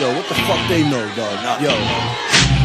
Yo, what the fuck they know, dog? Yo.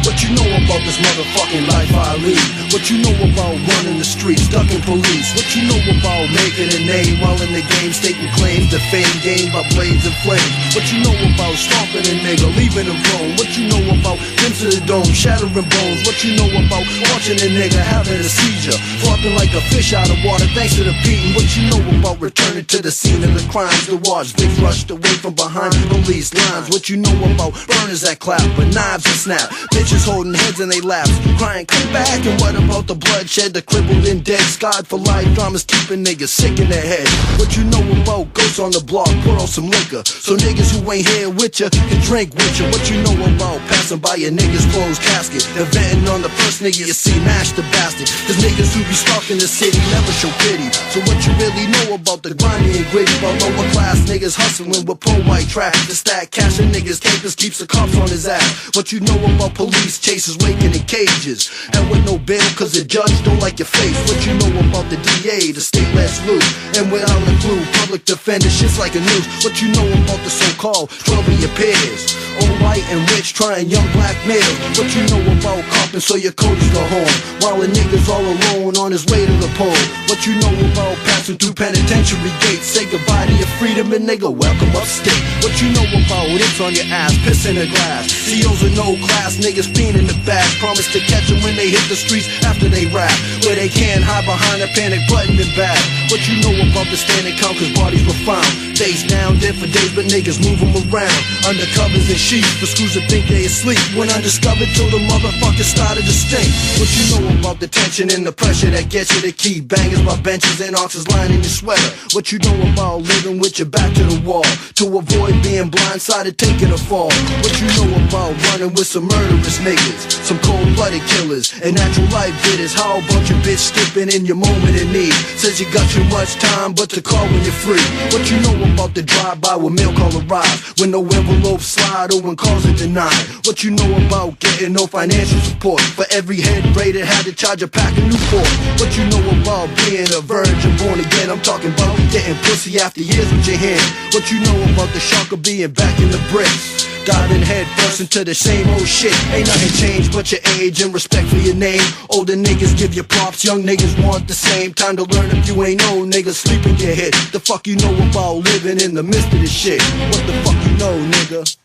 What you know about this motherfucking life I lead? What you know about running the streets, ducking police? What you know about making a name while in the game, staking claims to fame gained by blades and flames? What you know about stomping a nigga, leaving him prone? What you know about into the dome, shattering bones? What you know about watching a nigga having a seizure, flopping like a fish out of water thanks to the beating? What you know about returning to the scene of the crimes, the watch Vic rushed away from behind police lines? What you know about burners that clap, but knives that snap, bitches holding heads in they laps, crying come back? And what about the bloodshed, the crippled and dead, scarred for life dramas keeping niggas sick in their head? What you know about ghosts on the block, put on some liquor so niggas who ain't here with ya can drink with ya? What you know about passing by your niggas closed casket, inventing on the first nigga you see, mash the bastard? Cause niggas who be stuck in the city never show pity. So what you really know about the grimy and gritty, about lower class niggas hustling with pro-white traffic to stack cash and niggas capers keeps the cops on his ass? What you know about police chases waking in cages and with no bail cause the judge don't like your face? What you know about the DA, the state lets loose, and without a clue, public defender shit's like a noose? What you know about the so-called 12 of your peers, old white and rich trying young black males? What you know about copping so your coach go home while a nigga's all alone on his way to the pole? What you know about passing through penitentiary gates, say goodbye to your freedom and nigga welcome upstate? What you know about it's on your ass, piss in the glass, CEOs with no class, niggas fiend in the back, promise to catch them when they hit the streets after they rap, where they can't hide behind a panic button and back. What you know about the standing count cause bodies were found face down, dead for days but niggas move them around under covers and sheets for screws that think they asleep when undiscovered till the motherfuckers started to stink. What you know about the tension and the pressure that gets you to keep bangers by benches and oxes lining your sweater? What you know about living with your back to the wall to avoid being blindsided taking a fall? What you know about running with some murderous niggas, some cold-blooded killers, and natural life bitters? How a bunch of bitch skipping in your moment in need says you got too much time but to call when you're free? What you know about the drive-by with mail call arrive when no envelopes slide or when calls are denied? What you know about getting no financial support for every head raided had to charge a pack of Newport? What you know about being a virgin born again? I'm talking about getting pussy after years with your hand. What you know about the shock of being back in the bricks, diving head first into the same old shit? Ain't nothing changed but your age and respect for your name. Older niggas give you props, young niggas want the same. Time to learn if you ain't old niggas sleep in your head. The fuck you know about living in the midst of this shit? What the fuck you know, nigga?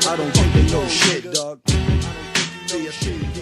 I don't think they know shit, dog. I don't think you know shit.